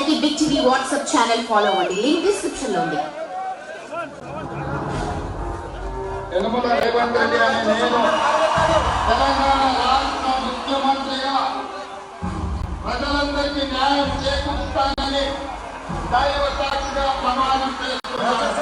దానికి big TV WhatsApp channel follow అవ్వండి. Link description లో ఉంది. యనమల రేవంత్ రెడ్డి అనే నేను తెలంగాణ రాష్ట్ర ముఖ్యమంత్రిగా ప్రజలందరికీ న్యాయం చేకూరుస్తానని దైవ సాక్షిగా ప్రమాణం చేస్తున్నాను.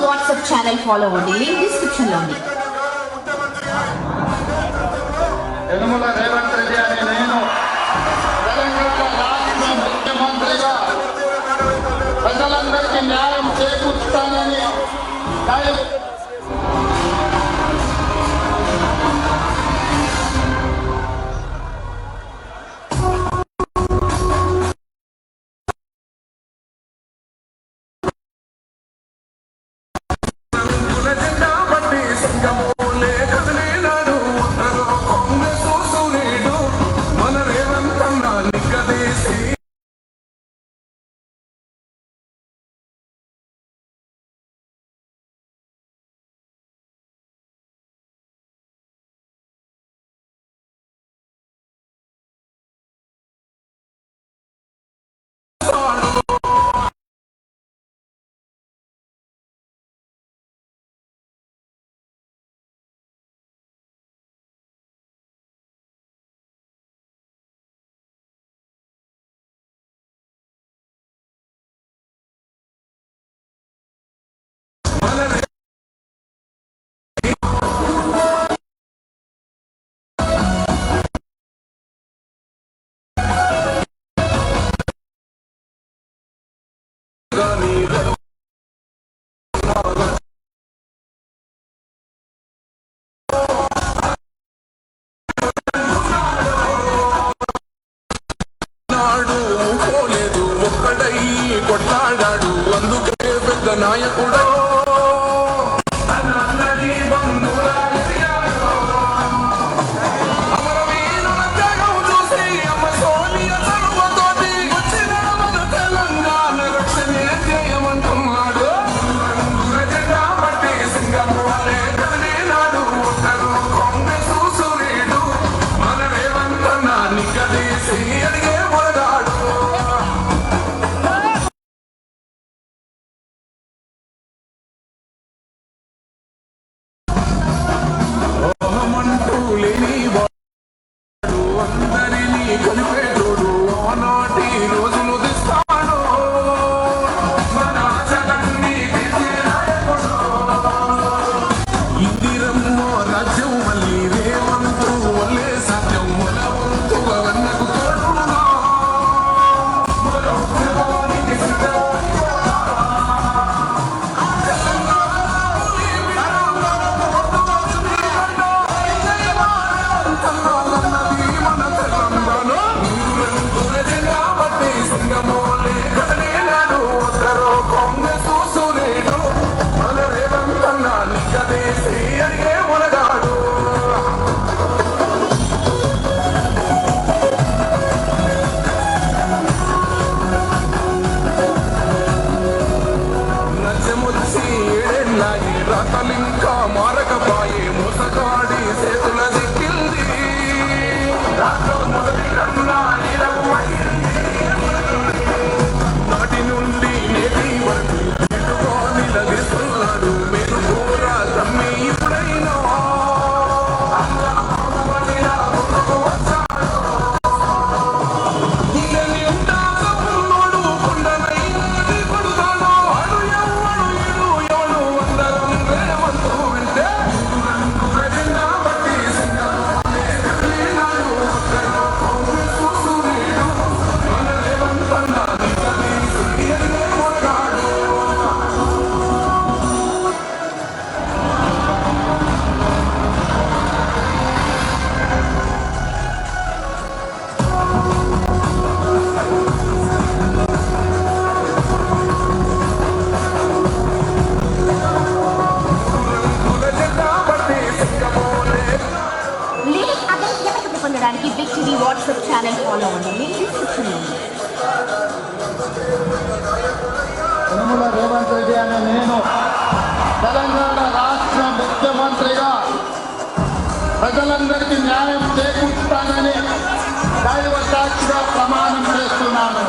వాట్సాప్ ఛానల్ ఫాలో అవ్వండి. లింక్ డిస్క్రిప్షన్ లో ఉంది. యనమల రేవంత్ రెడ్డి అనే నేను తెలంగాణ రాష్ట్ర ముఖ్యమంత్రిగా ప్రజలందరికీ న్యాయం చేకూరుస్తానని దైవ నాయకుడో రాతలింకా మారకపాయే మోసగాడి చేతుల దిక్కింది నాటి నుండి నేటి వరకు నిలదీస్తున్నాడు మీరు కూడా తమ్మి ఇప్పుడైనా పొందడానికి big TV WhatsApp channel follow అవ్వండి. లింక్ డిస్క్రిప్షన్లో ఉంది. యనమల రేవంత్ రెడ్డి అనే నేను తెలంగాణ రాష్ట్ర ముఖ్యమంత్రిగా ప్రజలందరికీ న్యాయం చేకూరుస్తానని దైవ సాక్షిగా ప్రమాణం చేస్తున్నాను.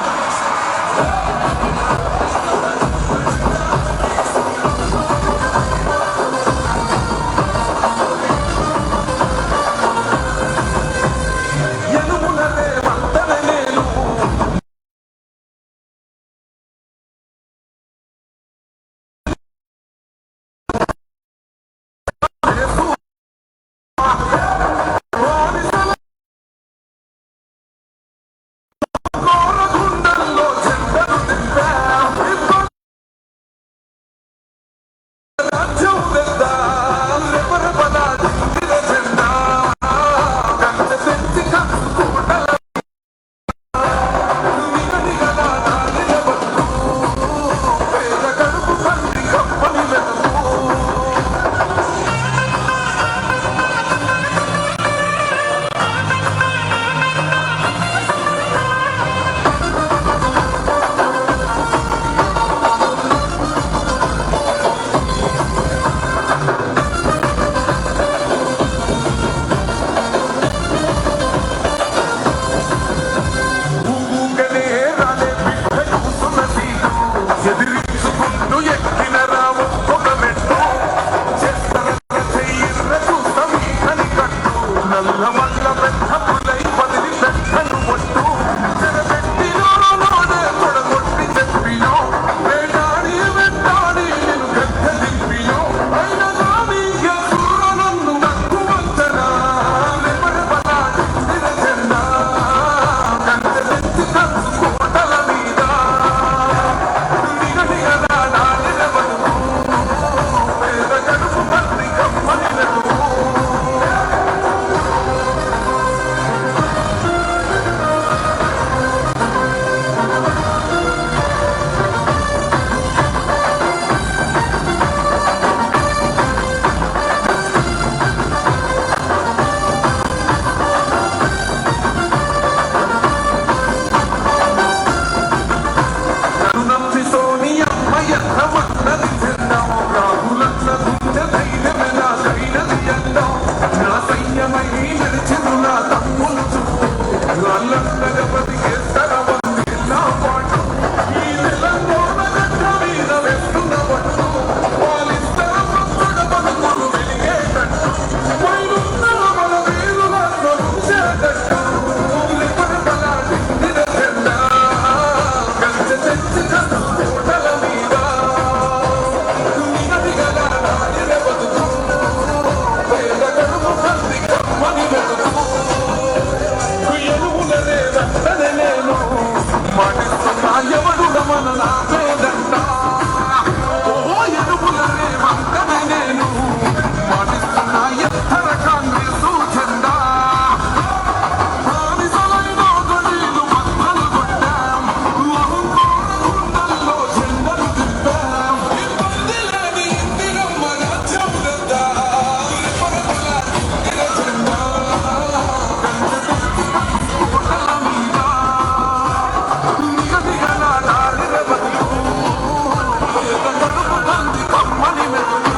కంది కమ్మని మెతుకు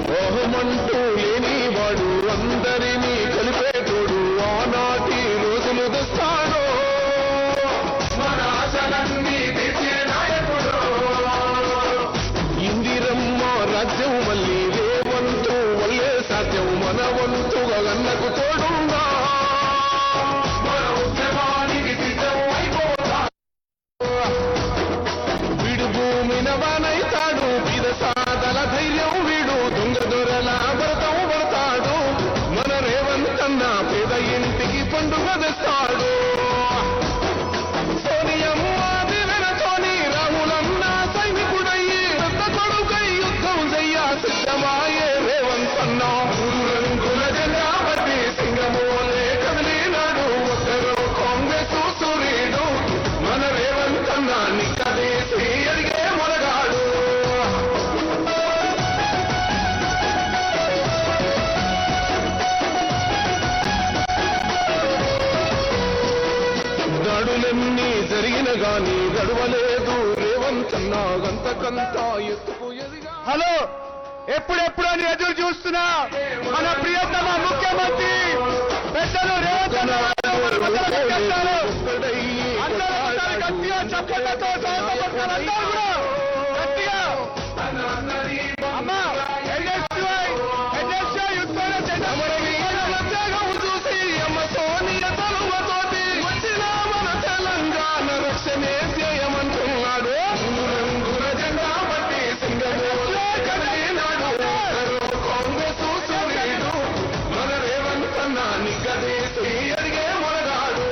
మోహమంటూ లేనివాడు అందరినీ కలిపేటోడు ఆనాటి రోజులు తెస్తాడు మన ఆశలన్నీ తెచ్చే నాయకుడు ఇందిరమ్మ రాజ్యం మళ్ళీ రేవంతు వల్లే సాధ్యం మన వంతుగా అన్నకు తోడుందా మన ఉద్యమానికి సిద్ధం అయిపోతా వీడు భూమిన వానైతాడు బీద సాదల ధైర్యం వీడు దొంగ దొరల భరతం పడతాడు మన రేవంతన్న పేద ఇంటికి పండుగ తెస్తాడు సోనియమ్మ దివెనతోని రాహులన్న సైనికుడయ్యి పెద్ద కొడుకై యుద్ధం చెయ్య సిద్ధమాయే రేవంతన్న మూడు రంగుల జెండా బట్టి సింగమోలే కదిలినాడు ఒక్కరు కాంగ్రెస్ సూర్యుడు మన రేవంతన్న నిక్కదేసి అడిగే మొలగాడు దాడులన్నీ జరిగిన గాని గడవలేదు రేవంతన్న గంతకంతా ఎత్తుకు ఎదిగా హలో, ఎప్పుడెప్పుడు అని ఎదురు చూస్తున్నా మన ప్రియతమ ముఖ్యమంత్రి పెద్దలు రేవంత్ అన్న గారు మన మధ్యలోకి వచ్చేస్తారు. అందరూ ఒకసారి గట్టిగా చప్పట్లతో స్వాగతం పలకాలి. అందరూ కూడా గట్టిగా అమ్మా NSY యుద్ధంలో ప్రత్యేకం చూసి అమ్మ సోనియ తలువతోటి వచ్చిన మన తెలంగాణ రక్షణే ధ్యేయమంటున్నాడు రంగుల జెండా బట్టి సింగమోలే కదిలినాడు ఒక్కరు కాంగ్రెస్ సూర్యుడు మన రేవంతన్న నిగ్గదీసి అడిగే మొలగాడు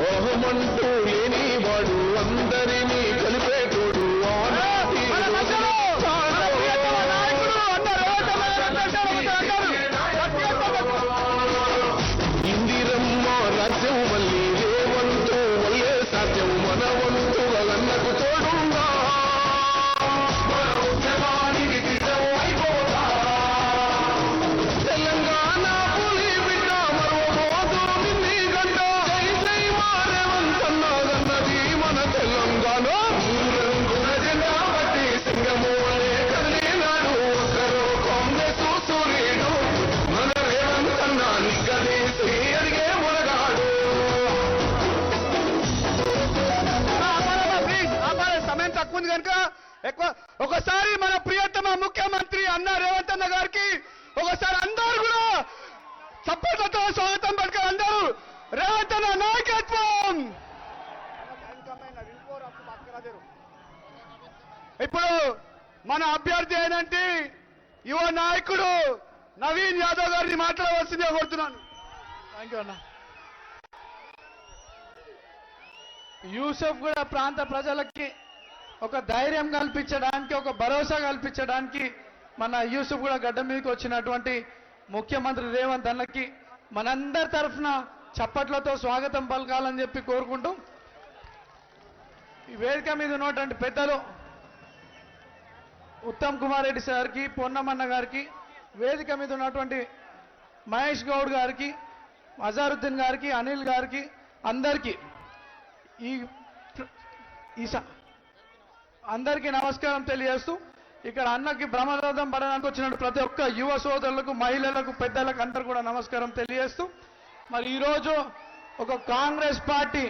ఓహమంటూ లేనివాడు అందరినీ కలిపేటోడు ఆనాటి రోజులు ఇందిరమ్మ రాజ్యం మళ్ళీ రేవంతు వల్లే సాధ్యం మన వంతుగా అన్నకు తోడుందా మన ఉద్యమానికి సిద్ధం అయిపోతా తెలంగాణ పులి బిడ్డ మరో నిన్ని గంట జై జై మా రేవంతన్న గన్నది మన తెలంగాణ రంగుల జెండా బట్టి సింగమోలే కదిలినాడు ఒక్కరు కాంగ్రెస్ సూర్యుడు మన రేవంతన్న నిగ్గదీసి అడిగే మొలగాడు సమయం తక్కువ ఉంది కనుక ఎక్కువ ఒకసారి మన ప్రియతమ ముఖ్యమంత్రి అన్న రేవంత్ అన్న గారికి ఒకసారి అందరూ కూడా చప్పట్లతో స్వాగతం పలకాలి. అందరూ రేవంత్ అన్న నాయకత్వం. ఇప్పుడు మన అభ్యర్థి అయినంటే యువ నాయకుడు నవీన్ యాదవ్ గారిని మాట్లాడవలసిందిగా కోరుతున్నాను. థ్యాంక్ యూ అన్న. యూసఫ్ కూడా ప్రాంత ప్రజలకి ఒక ధైర్యం కల్పించడానికి, ఒక భరోసా కల్పించడానికి మన యూసఫ్ కూడా గడ్డ మీదకి వచ్చినటువంటి ముఖ్యమంత్రి రేవంత్ అన్నకి మనందరి తరఫున చప్పట్లతో స్వాగతం పలకాలని చెప్పి కోరుకుంటూ ఈ వేదిక మీద ఉన్నటువంటి పెద్దలు ఉత్తమ్ కుమార్ రెడ్డి సార్కి, పొన్నమన్న గారికి, వేదిక మీద ఉన్నటువంటి మహేష్ గౌడ్ గారికి, అజారుద్దీన్ గారికి, అనిల్ గారికి, అందరికీ అందరికీ నమస్కారం తెలియజేస్తూ ఇక్కడ అన్నకి బ్రహ్మరథం పడడానికి వచ్చిన ప్రతి ఒక్క యువ సోదరులకు, మహిళలకు, పెద్దలకు అందరూ కూడా నమస్కారం తెలియజేస్తూ మరి ఈరోజు ఒక కాంగ్రెస్ పార్టీ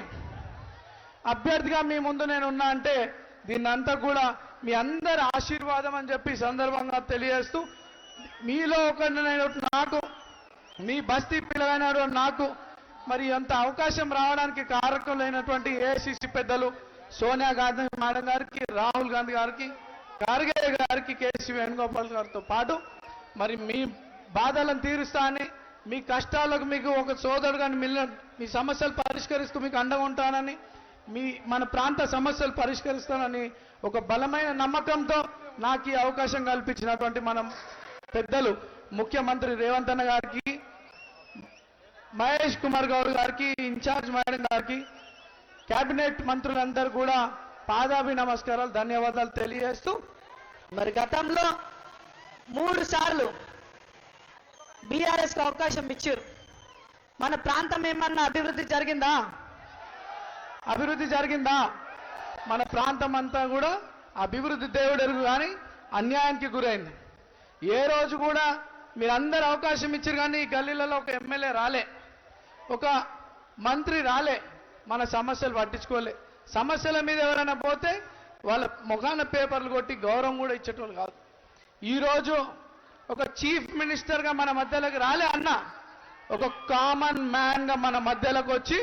అభ్యర్థిగా మీ ముందు నేను ఉన్నా అంటే దీన్నంతా కూడా మీ అందరి ఆశీర్వాదం అని చెప్పి సందర్భంగా తెలియజేస్తూ మీలో ఒక నాకు మీ బస్తీ పిల్లలైన నాకు మరి అంత అవకాశం రావడానికి కారకులైనటువంటి ఏఐసిసి పెద్దలు సోనియా గాంధీ మేడం గారికి, రాహుల్ గాంధీ గారికి, ఖార్గే గారికి, కేసీ వేణుగోపాల్ గారితో పాటు మరి మీ బాధలను తీరుస్తానని, మీ కష్టాలకు మీకు ఒక సోదరుడుగా మీ సమస్యలు పరిష్కరిస్తూ మీకు అండగా ఉంటానని, మన ప్రాంత సమస్యలు పరిష్కరిస్తానని ఒక బలమైన నమ్మకంతో నాకు ఈ అవకాశం కల్పించినటువంటి మనం పెద్దలు ముఖ్యమంత్రి రేవంత్ అన్న గారికి, మహేష్ కుమార్ గౌడ్ గారికి, ఇన్ఛార్జ్ మేడం గారికి, కేబినెట్ మంత్రులందరూ కూడా పాదాభి నమస్కారాలు, ధన్యవాదాలు తెలియజేస్తూ మరి గతంలో 3 సార్లు బీఆర్ఎస్కి అవకాశం ఇచ్చారు. మన ప్రాంతం ఏమన్నా అభివృద్ధి జరిగిందా? అభివృద్ధి జరిగిందా? మన ప్రాంతం అంతా కూడా అభివృద్ధి దేవుడెరుగు కానీ అన్యాయానికి గురైంది. ఏ రోజు కూడా మీరందరూ అవకాశం ఇచ్చారు కానీ ఈ గల్లీలలో ఒక ఎమ్మెల్యే రాలే, ఒక మంత్రి రాలే, మన సమస్యలు పట్టించుకోలే. సమస్యల మీద ఎవరైనా పోతే వాళ్ళ ముఖాన పేపర్లు కొట్టి గౌరవం కూడా ఇచ్చేటోళ్ళు కాదు. ఈరోజు ఒక చీఫ్ మినిస్టర్గా మన మధ్యలోకి రాలే అన్న, ఒక కామన్ మ్యాన్గా మన మధ్యలోకి వచ్చి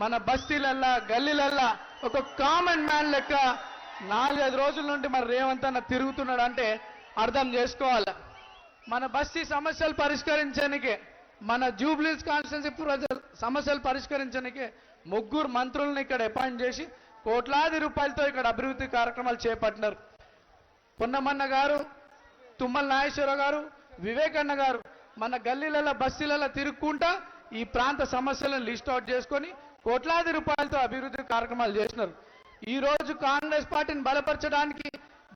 మన బస్తీలల్లా గల్లీలల్లా ఒక కామన్ మ్యాన్ లెక్క 4-5 రోజుల నుండి మరి రేవంత్ అన్న తిరుగుతున్నాడు అంటే అర్థం చేసుకోవాలి. మన బస్తీ సమస్యలు పరిష్కరించడానికే, మన జూబ్లీస్ కాన్స్టిట్యున్సీ ప్రజల సమస్యలు పరిష్కరించడానికే 3 మంత్రులను ఇక్కడ అపాయింట్ చేసి కోట్లాది రూపాయలతో ఇక్కడ అభివృద్ధి కార్యక్రమాలు చేపట్టినారు. పొన్నమన్న గారు, తుమ్మల నాగేశ్వరరావు గారు, వివేకన్న గారు మన గల్లీలలో బస్తీలలో తిరుగుకుంటా ఈ ప్రాంత సమస్యలను లిస్ట్ అవుట్ చేసుకొని కోట్లాది రూపాయలతో అభివృద్ధి కార్యక్రమాలు చేసినారు. ఈ రోజు కాంగ్రెస్ పార్టీని బలపరచడానికి,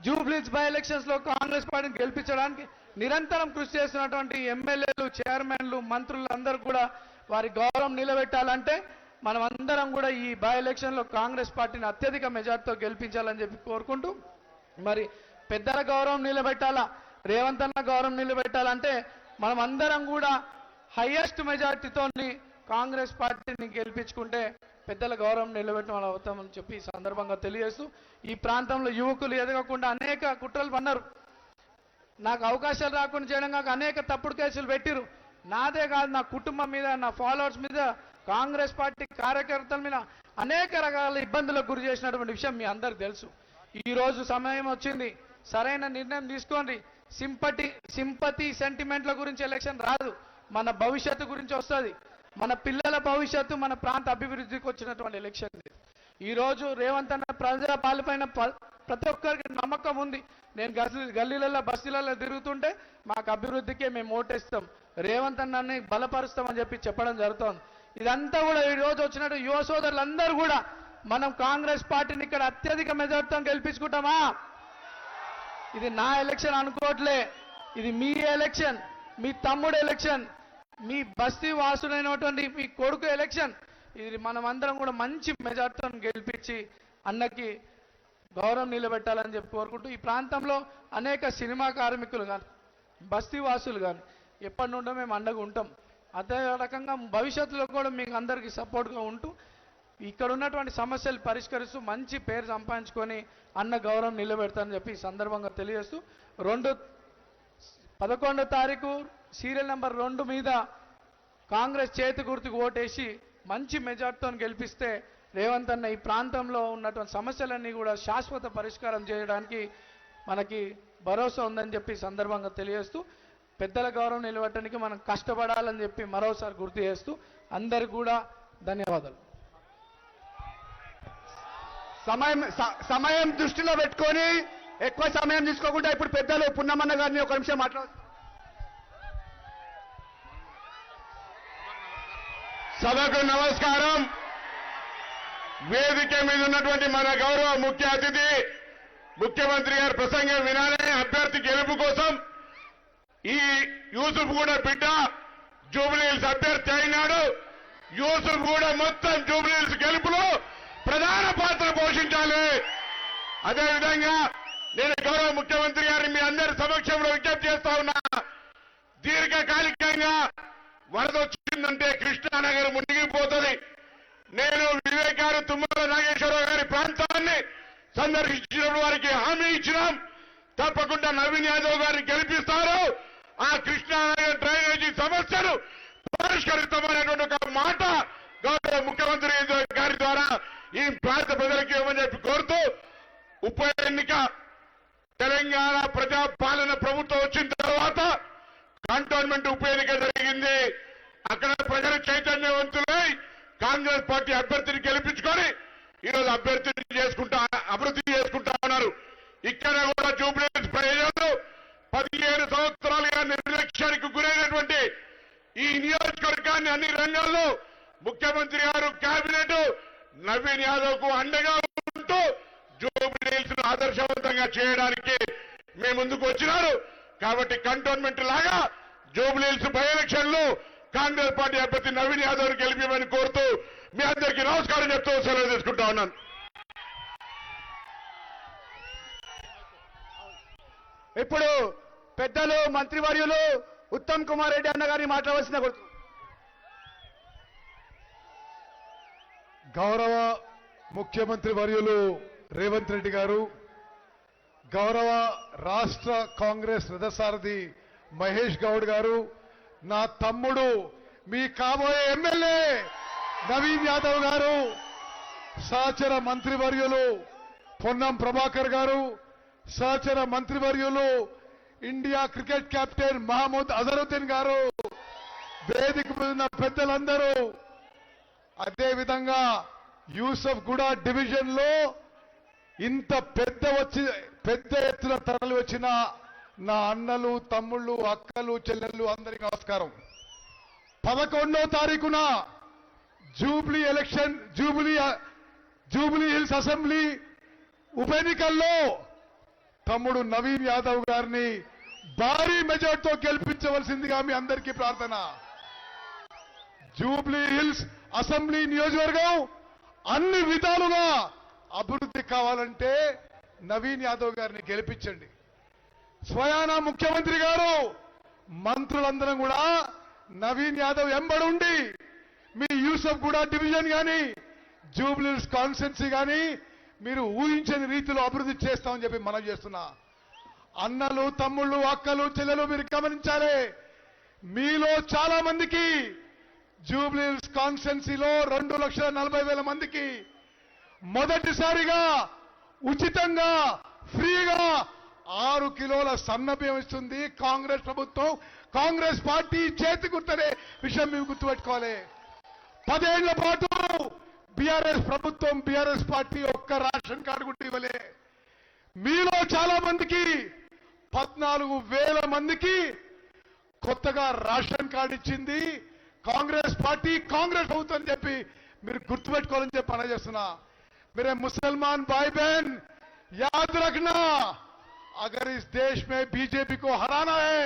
జూబ్లీస్ బై ఎలక్షన్స్ లో కాంగ్రెస్ పార్టీని గెలిపించడానికి నిరంతరం కృషి చేస్తున్నటువంటి ఎమ్మెల్యేలు, చైర్మన్లు, మంత్రులు అందరూ కూడా వారి గౌరవం నిలబెట్టాలంటే మనం అందరం కూడా ఈ బై ఎలక్షన్ లో కాంగ్రెస్ పార్టీని అత్యధిక మెజార్టీతో గెలిపించాలని చెప్పి కోరుకుంటూ మరి పెద్దల గౌరవం నిలబెట్టాలా, రేవంత్ అన్న గౌరవం నిలబెట్టాలంటే మనం అందరం కూడా హైయెస్ట్ మెజార్టీతో కాంగ్రెస్ పార్టీని గెలిపించుకుంటే పెద్దల గౌరవం నిలబెట్టడం అవుతామని చెప్పి ఈ సందర్భంగా తెలియజేస్తూ ఈ ప్రాంతంలో యువకులు ఎదగకుండా అనేక కుట్రలు పన్నారు. నాకు అవకాశాలు రాకుండా చేయడం కాక అనేక తప్పుడు కేసులు పెట్టిరు. నాదే కాదు, నా కుటుంబం మీద, నా ఫాలోవర్స్ మీద, కాంగ్రెస్ పార్టీ కార్యకర్తల మీద అనేక రకాల ఇబ్బందులకు గురి చేసినటువంటి విషయం మీ అందరికి తెలుసు. ఈ రోజు సమయం వచ్చింది, సరైన నిర్ణయం తీసుకోండి. సింపతి సెంటిమెంట్ల గురించి ఎలక్షన్ రాదు, మన భవిష్యత్తు గురించి వస్తుంది. మన పిల్లల భవిష్యత్తు, మన ప్రాంత అభివృద్ధికి వచ్చినటువంటి ఎలక్షన్. ఈ రోజు రేవంత్ అన్న ప్రజల పాలపైన ప్రతి ఒక్కరికి నమ్మకం ఉంది. నేను గల్లీలలో బస్తీలలో తిరుగుతుంటే మాకు అభివృద్ధికే మేము ఓటేస్తాం, రేవంత్ అన్నని బలపరుస్తామని చెప్పి చెప్పడం జరుగుతోంది. ఇదంతా కూడా ఈ రోజు వచ్చినట్టు యువ సోదరులందరూ కూడా మనం కాంగ్రెస్ పార్టీని ఇక్కడ అత్యధిక మెజార్టీతో గెలిపించుకుంటామా? ఇది నా ఎలక్షన్ అనుకోవట్లే, ఇది మీ ఎలక్షన్, మీ తమ్ముడు ఎలక్షన్, మీ బస్తీ వాసుడైనటువంటి మీ కొడుకు ఎలక్షన్. ఇది మనం అందరం కూడా మంచి మెజార్టీతో గెలిపించి అన్నకి గౌరవం నిలబెట్టాలని చెప్పి కోరుకుంటూ ఈ ప్రాంతంలో అనేక సినిమా కార్మికులు కానీ, బస్తీ వాసులు కానీ ఎప్పటి నుండో మేము అండగా ఉంటాం. అదే రకంగా భవిష్యత్తులో కూడా మీకు అందరికీ సపోర్ట్గా ఉంటూ ఇక్కడ ఉన్నటువంటి సమస్యలు పరిష్కరిస్తూ మంచి పేరు సంపాదించుకొని అన్న గౌరవం నిలబెడతానని చెప్పి ఈ సందర్భంగా తెలియజేస్తూ 11వ తారీఖు సీరియల్ నెంబర్ 2 మీద కాంగ్రెస్ చేతి గుర్తుకు ఓటేసి మంచి మెజార్టీతో గెలిపిస్తే రేవంత్ అన్న ఈ ప్రాంతంలో ఉన్నటువంటి సమస్యలన్నీ కూడా శాశ్వత పరిష్కారం చేయడానికి మనకి భరోసా ఉందని చెప్పి సందర్భంగా తెలియజేస్తూ పెద్దల గౌరవం నిలబెట్టడానికి మనం కష్టపడాలని చెప్పి మరోసారి గుర్తు చేస్తూ అందరికీ కూడా ధన్యవాదాలు. సమయం దృష్టిలో పెట్టుకొని ఎక్కువ సమయం తీసుకోకుండా ఇప్పుడు పెద్దలు పున్నమన్న గారిని ఒక నిమిషం మాట్లాడు. సభకు నమస్కారం. వేదిక మీద ఉన్నటువంటి మన గౌరవ ముఖ్య అతిథి ముఖ్యమంత్రి గారి ప్రసంగం వినాలే. అభ్యర్థి గెలుపు కోసం ఈ యూసుఫ్ కూడా బిడ్డ జూబ్లీహిల్స్ అభ్యర్థి అయినాడు. యూసుఫ్ కూడా మొత్తం జూబ్లీహిల్స్ గెలుపులో ప్రధాన పాత్ర పోషించాలి. అదేవిధంగా నేను గౌరవ ముఖ్యమంత్రి గారిని మీ అందరి సమక్షంలో విజ్ఞప్తి చేస్తా ఉన్నా. దీర్ఘకాలికంగా వరద వచ్చిందంటే కృష్ణానగర్ మునిగిపోతుంది. నేను వివేక్ గారు తుమ్మల నాగేశ్వరరావు గారి ప్రాంతాన్ని సందర్శించినప్పుడు వారికి హామీ ఇచ్చినాం. తప్పకుండా నవీన్ యాదవ్ గారిని గెలిపిస్తారు, ఆ కృష్ణానగర్ డ్రైనేజీ సమస్యను పరిష్కరిస్తామనేటువంటి ఒక మాట గౌరవ ముఖ్యమంత్రి గారి ద్వారా ఈ ప్రాంత ప్రజలకు ఇవ్వమని చెప్పి కోరుతూ, ఉప ఎన్నిక తెలంగాణ ప్రజా పాలన ప్రభుత్వం వచ్చిన తర్వాత కంటోన్మెంట్ ఉప ఎన్నిక జరిగింది. అక్కడ ప్రజలు చైతన్యవంతులై కాంగ్రెస్ పార్టీ అభ్యర్థిని గెలిపించుకొని ఈరోజు అభివృద్ధి చేసుకుంటా ఉన్నారు. ఇక్కడ కూడా జూబ్లీహిల్స్ ప్రజలు 15 సంవత్సరాలుగా నిర్లక్ష్యానికి గురైనటువంటి ఈ నియోజకవర్గాన్ని అన్ని రంగాల్లో ముఖ్యమంత్రి గారు కేబినెట్ నవీన్ యాదవ్ కు అండగా ఉంటూ జూబ్లీహిల్స్ ను ఆదర్శవంతంగా చేయడానికి మీ ముందుకు వచ్చినారు. కాబట్టి కంటోన్మెంట్ లాగా జూబ్లీహిల్స్ బై ఎలక్షన్ లో కాంగ్రెస్ పార్టీ అభ్యర్థి నవీన్ యాదవ్ గెలిపిమని కోరుతూ మీ అందరికీ నమస్కారం చెప్తూ సెలవు తీసుకుంటా ఉన్నాను. ఇప్పుడు పెద్దలు మంత్రివర్యులు ఉత్తమ్ కుమార్ రెడ్డి అన్న గారిని మాట్లాడవలసిన కోరుతున్నాను. గౌరవ ముఖ్యమంత్రి వర్యులు రేవంత్ రెడ్డి గారు, గౌరవ రాష్ట్ర కాంగ్రెస్ రథసారథి మహేష్ గౌడ్ గారు, నా తమ్ముడు మీ కాబోయే ఎమ్మెల్యే నవీన్ యాదవ్ గారు, సహచర మంత్రివర్యులు పొన్నం ప్రభాకర్ గారు, సహచర మంత్రివర్యులు India cricket captain Mohammed Azharuddin గారు, వేదిక మీద ఉన్న పెద్దలందరూ, అదేవిధంగా యూసఫ్ గూడ డివిజన్ లో ఇంత పెద్ద ఎత్తున తరలి వచ్చిన నా అన్నలు, తమ్ముళ్ళు, అక్కలు, చెల్లెళ్ళు అందరికీ నమస్కారం. 11వ తారీఖున జూబ్లీ హిల్స్ అసెంబ్లీ ఉప ఎన్నికల్లో తమ్ముడు నవీన్ యాదవ్ గారిని భారీ మెజార్టీతో గెలిపించవలసిందిగా మీ అందరికీ ప్రార్థన. జూబ్లీ హిల్స్ అసెంబ్లీ నియోజకవర్గం అన్ని విధాలుగా అభివృద్ధి కావాలంటే నవీన్ యాదవ్ గారిని గెలిపించండి. స్వయాన ముఖ్యమంత్రి గారు, మంత్రులందరం కూడా నవీన్ యాదవ్ ఎంబడి ఉండి మీ యూసఫ్ గూడ డివిజన్ కానీ జూబ్లీ హిల్స్ కాన్స్టిట్యున్సీ కానీ మీరు ఊహించని రీతిలో అభివృద్ధి చేస్తామని చెప్పి మనం చేస్తున్నా. అన్నలు, తమ్ముళ్ళు, అక్కలు, చెల్లెలు మీరు గమనించాలి. మీలో చాలా మందికి జూబ్లీ హిల్స్ కాన్స్టిట్యున్సీలో 2,40,000 మందికి మొదటిసారిగా ఉచితంగా ఫ్రీగా 6 కిలోల సన్నబియ్యం ఇస్తుంది కాంగ్రెస్ ప్రభుత్వం, కాంగ్రెస్ పార్టీ చేతి గుర్తనే విషయం మేము గుర్తుపెట్టుకోవాలి. 10 ఏళ్ల పాటు బీఆర్ఎస్ ప్రభుత్వం, బీఆర్ఎస్ పార్టీ ఒక్క రేషన్ కార్డు కూడా ఇవ్వలే. మీలో చాలా మందికి 14,000 మందికి కొత్తగా రేషన్ కార్డు ఇచ్చింది కాంగ్రెస్ పార్టీ, కాంగ్రెస్ అవుతుందని చెప్పి మీరు గుర్తుపెట్టుకోవాలని చెప్పి పనిచేస్తున్నా. मेरे मुसलमान भाई बहन याद रखना, अगर इस देश में बीजेपी को हराना है,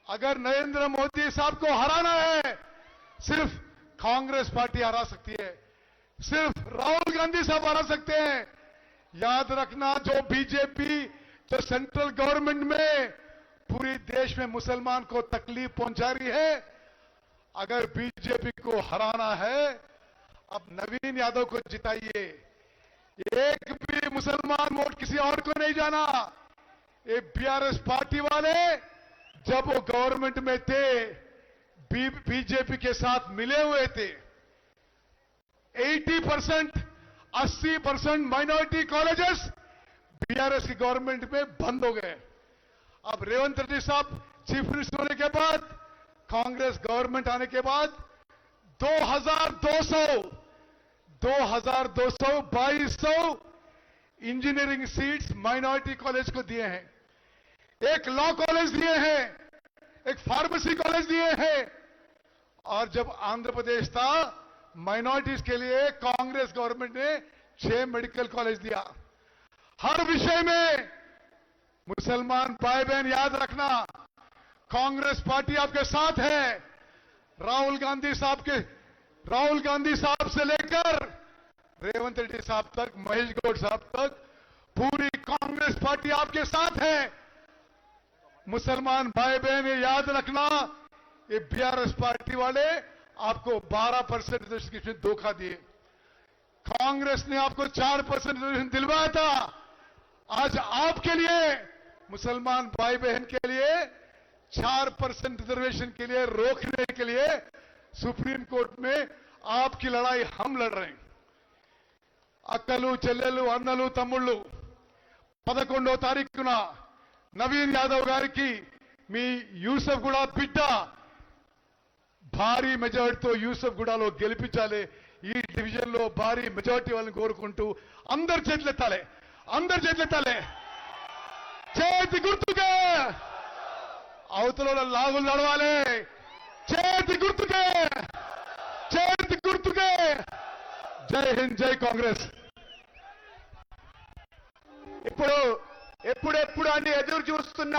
अगर नरेंद्र मोदी साहब को हराना है, सिर्फ कांग्रेस पार्टी हरा सकती है, सिर्फ राहुल गांधी साहब हरा सकते हैं. याद रखना, जो बीजेपी जो सेंट्रल गवर्नमेंट में पूरी देश में मुसलमान को तकलीफ पहुंचा रही है, अगर बीजेपी को हराना है अब नवीन यादव को जिताइए. एक भी मुसलमान वोट किसी और को नहीं जाना. ये बीआरएस पार्टी वाले जब वो गवर्नमेंट में थे बीजेपी के साथ मिले हुए थे. 80% माइनॉरिटी कॉलेजेस बीआरएस की गवर्नमेंट में बंद हो गए. अब रेवंत रेड्डी साहब चीफ मिनिस्टर होने के बाद, कांग्रेस गवर्नमेंट आने के बाद 2200 इंजीनियरिंग सीट्स माइनॉरिटी कॉलेज को दिए हैं, एक लॉ कॉलेज दिए हैं, एक फार्मेसी कॉलेज दिए हैं. और जब आंध्र प्रदेश था माइनॉरिटीज के लिए कांग्रेस गवर्नमेंट ने 6 मेडिकल कॉलेज दिया. हर विषय में मुसलमान भाई बहन याद रखना, कांग्रेस पार्टी आपके साथ है. राहुल गांधी साहब से लेकर रेवंत रेड्डी साहब तक, महेश गौड साहब तक पूरी कांग्रेस पार्टी आपके साथ है. मुसलमान भाई बहन ये याद रखना, ये बीआरएस पार्टी वाले आपको 12% रिजर्वेशन धोखा दिए। कांग्रेस ने आपको 4% रिजर्वेशन दिलवाया था। आज आपके लिए, मुसलमान भाई बहन के लिए 4% रिजर्वेशन के लिए रोकने के लिए सुप्रीम कोर्ट में आपकी लड़ाई हम लड़ रहे हैं। అక్కలు చెల్లెలు అన్నలు తమ్ముళ్ళు 11వ తారీఖున నవీన్ యాదవ్ గారికి మీ యూసఫ్ గూడ బిడ్డ భారీ మెజారిటీతో యూసఫ్ గూడలో గెలిపించాలి। ఈ డివిజన్ లో భారీ మెజారిటీ వాళ్ళని కోరుకుంటూ అందరి చేతులెత్తాలి, అందరి చేతులెత్తాలి। చేతి గుర్తుకే అవతల లాగులు నడవాలి। చేతి గుర్తుకే, చేతి గుర్తుకే। జై హింద్, జై కాంగ్రెస్। ఇప్పుడు ఎప్పుడెప్పుడు అని ఎదురు చూస్తున్న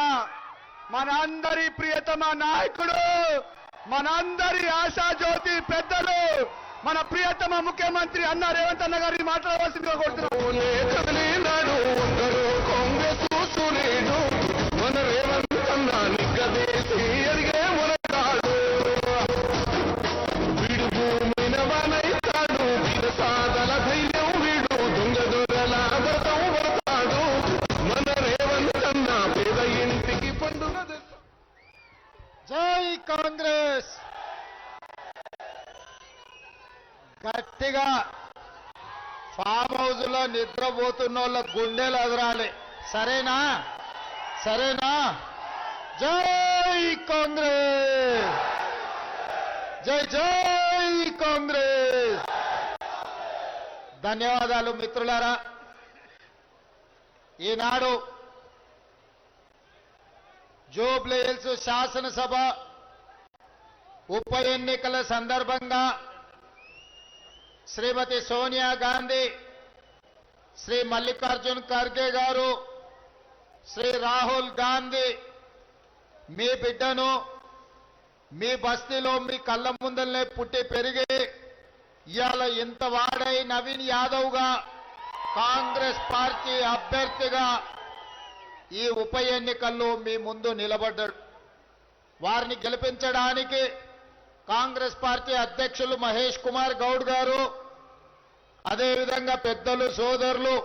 మనందరి ప్రియతమ నాయకుడు, మనందరి ఆశాజ్యోతి పెద్దలు, మన ప్రియతమ ముఖ్యమంత్రి అన్న రేవంత్ అన్న గారిని మాట్లాడవలసిందిగా కోరుతున్నాను। కాంగ్రెస్ సూర్యుడు మన రేవంత్ అన్న నిగ్గదీసి ఎదిగే మునగాడు, వీడు భూమిన వానైతాడు, సాదల ధైర్యం వీడు, దొంగ దొరల వ్రతం పడతాడు, మన రేవంత్ అన్న పేద ఇంటికి పండుగ। జై కాంగ్రెస్। గట్టిగా ఫామ్ హౌస్ లో నిద్రపోతున్న వాళ్ళ గుండెలు ఎదరాలి, సరేనా? సరేనా? జై కాంగ్రెస్, జై జై కాంగ్రెస్। ధన్యవాదాలు మిత్రులారా। ఈనాడు జూబ్లీ హిల్స్ శాసనసభ ఉప ఎన్నికల సందర్భంగా శ్రీమతి సోనియా గాంధీ, శ్రీ మల్లికార్జున్ ఖర్గే గారు, శ్రీ రాహుల్ గాంధీ మీ బిడ్డను మీ బస్తీలో మీ కళ్ళ ముందరనే పుట్టి పెరిగి ఇవాళ ఇంత వాడై నవీన్ యాదవ్ గా కాంగ్రెస్ పార్టీ అభ్యర్థిగా ఈ ఉప ఎన్నికల్లో మీ ముందు నిలబడ్డాడు। వారిని గెలిపించడానికి కాంగ్రెస్ పార్టీ అధ్యక్షులు మహేష్ కుమార్ గౌడ్ గారు, అదేవిధంగా పెద్దలు సోదరులు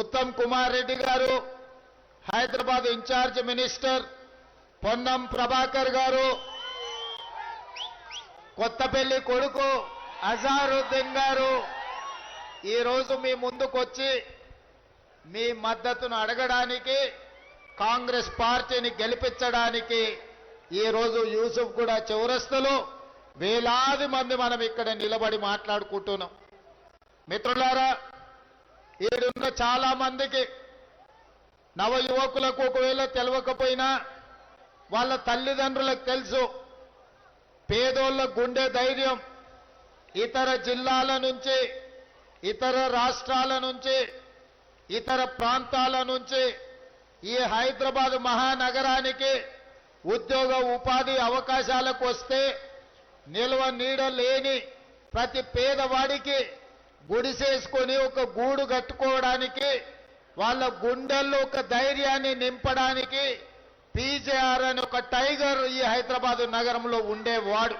ఉత్తమ్ కుమార్ రెడ్డి గారు, హైదరాబాద్ ఇన్ఛార్జ్ మినిస్టర్ పొన్నం ప్రభాకర్ గారు, కొత్తపల్లి కొడుకు అజారుద్దీన్ గారు ఈరోజు మీ ముందుకొచ్చి మీ మద్దతును అడగడానికి, కాంగ్రెస్ పార్టీని గెలిపించడానికి ఈరోజు యూసుఫ్ కూడా చౌరస్తలో వేలాది మంది మనం ఇక్కడ నిలబడి మాట్లాడుకుంటున్నాం। మిత్రులారా, ఈడున్న చాలా మందికి నవ యువకులకు ఒకవేళ తెలియకపోయినా వాళ్ళ తల్లిదండ్రులకు తెలుసు, పేదోళ్ళ గుండె ధైర్యం ఇతర జిల్లాల నుంచి, ఇతర రాష్ట్రాల నుంచి, ఇతర ప్రాంతాల నుంచి ఈ హైదరాబాద్ మహానగరానికి ఉద్యోగ ఉపాధి అవకాశాలకు వస్తే నిల్వ నీడ లేని ప్రతి పేదవాడికి గుడిసేసుకొని ఒక గూడు కట్టుకోవడానికి, వాళ్ళ గుండెల్లో ఒక ధైర్యాన్ని నింపడానికి పీజేఆర్ అని ఒక టైగర్ ఈ హైదరాబాద్ నగరంలో ఉండేవాడు।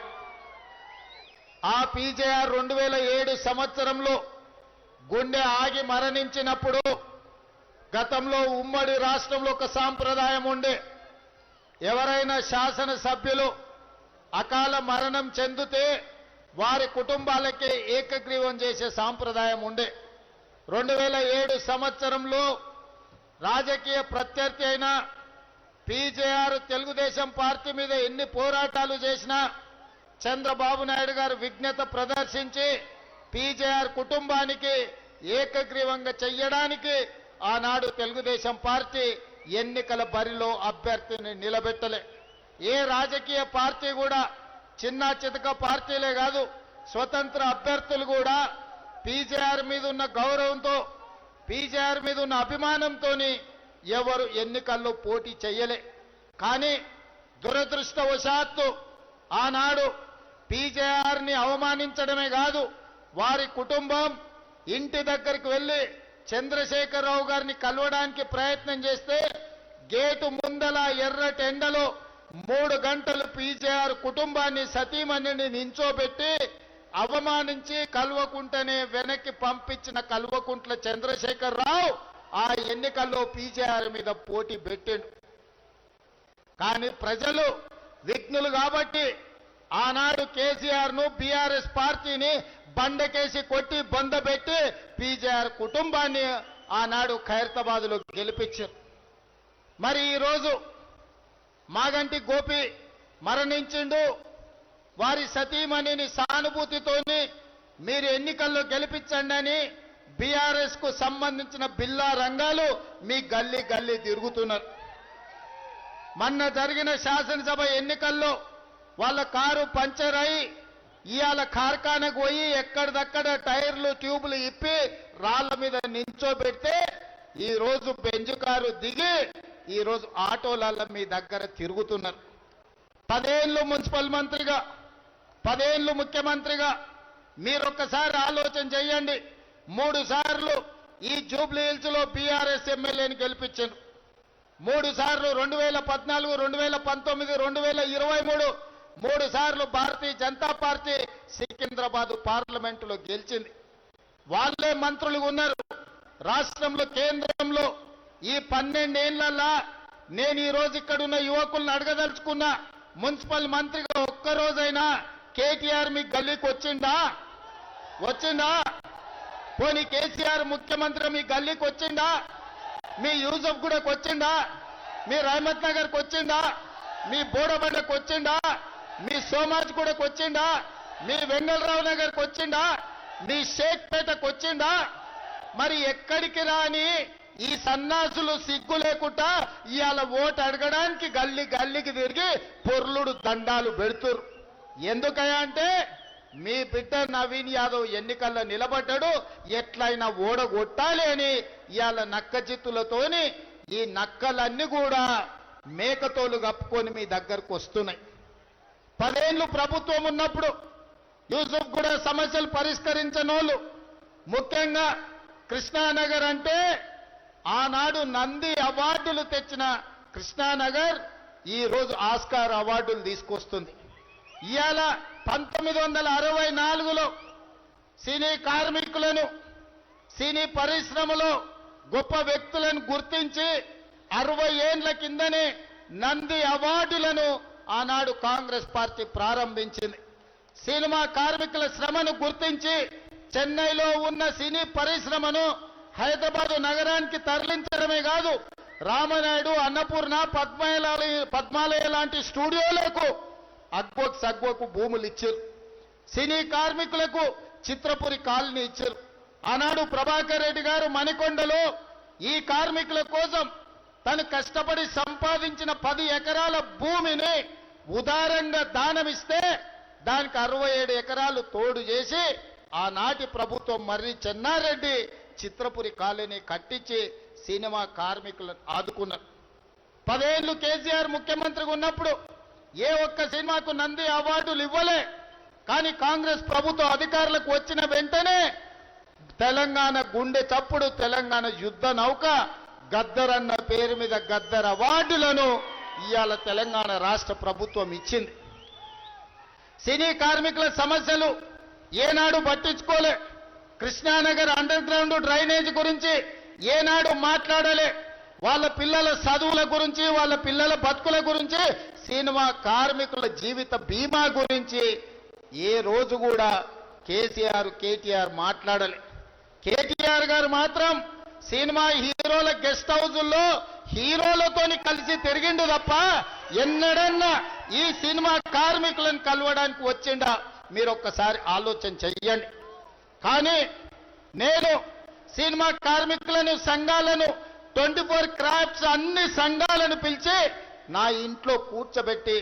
ఆ పీజేఆర్ 2007 సంవత్సరంలో గుండె ఆగి మరణించినప్పుడు గతంలో ఉమ్మడి రాష్ట్రంలో ఒక సాంప్రదాయం ఉండే, ఎవరైనా శాసనసభ్యులు అకాల మరణం చెందితే వారి కుటుంబాలకి ఏకగ్రీవం చేసే సాంప్రదాయం ఉండే। 2007 సంవత్సరంలో రాజకీయ ప్రత్యర్థి అయిన పీజేఆర్ తెలుగుదేశం పార్టీ మీద ఎన్ని పోరాటాలు చేసినా చంద్రబాబు నాయుడు గారు విజ్ఞత ప్రదర్శించి పీజేఆర్ కుటుంబానికి ఏకగ్రీవంగా చెయ్యడానికి ఆనాడు తెలుగుదేశం పార్టీ ఎన్నికల బరిలో అభ్యర్థిని నిలబెట్టలే। ఏ రాజకీయ పార్టీ కూడా, చిన్న చితక పార్టీలే కాదు, స్వతంత్ర అభ్యర్థులు కూడా పీజేఆర్ మీద ఉన్న గౌరవంతో, పీజేఆర్ మీద ఉన్న అభిమానంతో ఎవరు ఎన్నికల్లో పోటీ చెయ్యలే। కానీ దురదృష్టవశాత్తు ఆనాడు పీజేఆర్ని అవమానించడమే కాదు, వారి కుటుంబం ఇంటి దగ్గరికి వెళ్లి చంద్రశేఖరరావు గారిని కలవడానికి ప్రయత్నం చేస్తే గేటు ముందల ఎర్రటి ఎండలో 3 గంటలు పీజేఆర్ కుటుంబాన్ని సతీమణిని నించోబెట్టి అవమానించి కల్వకుంటనే వెనక్కి పంపించిన కల్వకుంట్ల చంద్రశేఖరరావు ఆ ఎన్నికల్లో పీజేఆర్ మీద పోటీ పెట్టిండు. కానీ ప్రజలు విఘ్నులు కాబట్టి ఆనాడు కేసీఆర్ ను బీఆర్ఎస్ పార్టీని బండకేసి కొట్టి బొందబెట్టి పీజేఆర్ కుటుంబాన్ని ఆనాడు ఖైరతాబాద్లో గెలిపించారు. మరి ఈరోజు మాగంటి గోపి మరణించిండు. వారి సతీమణిని సానుభూతితోని మీరు ఎన్నికల్లో గెలిపించండి అని బీఆర్ఎస్ కు సంబంధించిన బిల్లా రంగాలు మీ గల్లీ గల్లీ తిరుగుతున్నారు. మొన్న జరిగిన శాసనసభ ఎన్నికల్లో వాళ్ళ కారు పంచర్ అయి ఇవాళ కార్ఖానకు పోయి ఎక్కడిదక్కడ టైర్లు ట్యూబులు ఇప్పి రాళ్ల మీద నించోబెడితే ఈ రోజు బెంజ్ కారు దిగి ఈ రోజు ఆటోల మీ దగ్గర తిరుగుతున్నారు. 10 ఏళ్ళు మున్సిపల్ మంత్రిగా 10 ఏళ్ళు ముఖ్యమంత్రిగా మీరొక్కసారి ఆలోచన చేయండి. 3 సార్లు ఈ జూబ్లీ హిల్స్ లో బీఆర్ఎస్ ఎమ్మెల్యేని గెలిపించారు. 3 సార్లు 2014, 2019, 2023 3 సార్లు భారతీయ జనతా పార్టీ సికింద్రాబాద్ పార్లమెంటులో గెలిచింది. వాళ్ళే మంత్రులుగా ఉన్నారు. రాష్ట్రంలో కేంద్రంలో ఈ 12 ఏళ్లలో నేను ఈ రోజు ఇక్కడున్న యువకులను అడగదలుచుకున్నా, మున్సిపల్ మంత్రిగా ఒక్కరోజైనా కేటీఆర్ మీ గల్లీకి వచ్చిందా? పోనీ కేసీఆర్ ముఖ్యమంత్రి మీ గల్లీకి వచ్చిందా? మీ యూసఫ్ గూడకు వచ్చిందా? మీ రహమత్ నగర్కి వచ్చిందా? మీ బోడబండకు వచ్చిందా? మీ సోమాజ్ గూడకు వచ్చిందా? మీ వెంగళరావు నగర్కి వచ్చిందా? మీ షేక్పేటకు వచ్చిందా? మరి ఎక్కడికి రాని ఈ సన్నాసులు సిగ్గు లేకుండా ఇవాళ ఓటు అడగడానికి గల్లీ గల్లీకి తిరిగి పొర్లుడు దండాలు పెడుతురు. ఎందుకయ్యా అంటే మీ బిడ్డ నవీన్ యాదవ్ ఎన్నికల్లో నిలబడ్డాడు, ఎట్లయినా ఓడగొట్టాలి అని ఇవాళ నక్క చిత్తులతోని ఈ నక్కలన్నీ కూడా మేకతోలు కప్పుకొని మీ దగ్గరకు వస్తున్నాయి. 10 ఏళ్ళు ప్రభుత్వం ఉన్నప్పుడు యూసుఫ్ కూడా సమస్యలు పరిష్కరించనోళ్ళు, ముఖ్యంగా కృష్ణానగర్ అంటే ఆనాడు నంది అవార్డులు తెచ్చిన కృష్ణానగర్ ఈ రోజు ఆస్కార్ అవార్డులు తీసుకొస్తుంది. ఇవాళ 1964లో సినీ కార్మికులను సినీ పరిశ్రమలో గొప్ప వ్యక్తులను గుర్తించి 60 ఏండ్ల కిందనే నంది అవార్డులను ఆనాడు కాంగ్రెస్ పార్టీ ప్రారంభించింది. సినిమా కార్మికుల శ్రమను గుర్తించి చెన్నైలో ఉన్న సినీ పరిశ్రమను హైదరాబాద్ నగరానికి తరలించడమే కాదు, రామనాయుడు, అన్నపూర్ణ, పద్మాలయ లాంటి స్టూడియోలకు అగ్వకు భూములు ఇచ్చారు. సినీ కార్మికులకు చిత్రపురి కాలనీ ఇచ్చారు. ఆనాడు ప్రభాకర్ రెడ్డి గారు మణికొండలో ఈ కార్మికుల కోసం తను కష్టపడి సంపాదించిన 10 ఎకరాల భూమిని ఉదారంగా దానమిస్తే దానికి 67 ఎకరాలు తోడు చేసి ఆనాటి ప్రభుత్వం మర్రి చెన్నారెడ్డి చిత్రపురి కాలనీ కట్టించి సినిమా కార్మికులను ఆదుకున్నారు. 10 ఏళ్ళు కేసీఆర్ ముఖ్యమంత్రిగా ఉన్నప్పుడు ఏ ఒక్క సినిమాకు నంది అవార్డులు ఇవ్వలే. కానీ కాంగ్రెస్ ప్రభుత్వం అధికారులకు వచ్చిన వెంటనే తెలంగాణ గుండె చప్పుడు, తెలంగాణ యుద్ధ నౌక గద్దర్ అన్న పేరు మీద గద్దర్ అవార్డులను ఇవాళ తెలంగాణ రాష్ట్ర ప్రభుత్వం ఇచ్చింది. సినీ కార్మికుల సమస్యలు ఏనాడు పట్టించుకోలే. కృష్ణానగర్ అండర్ గ్రౌండ్ డ్రైనేజ్ గురించి ఏనాడు మాట్లాడలే. వాళ్ళ పిల్లల చదువుల గురించి, వాళ్ళ పిల్లల బతుకుల గురించి, సినిమా కార్మికుల జీవిత బీమా గురించి ఏ రోజు కూడా కేటీఆర్ మాట్లాడలే. కేటీఆర్ గారు మాత్రం సినిమా హీరోల గెస్ట్ హౌజుల్లో హీరోలతోని కలిసి తిరిగిండు తప్ప ఎన్నడన్నా ఈ సినిమా కార్మికులను కలవడానికి వచ్చిండా? మీరు ఒక్కసారి ఆలోచన చెయ్యండి. కానీ నేను సినిమా కార్మికులను, సంఘాలను, 24 క్రాఫ్ట్స్ అన్ని సంఘాలను పిలిచి నా ఇంట్లో కూర్చోబెట్టి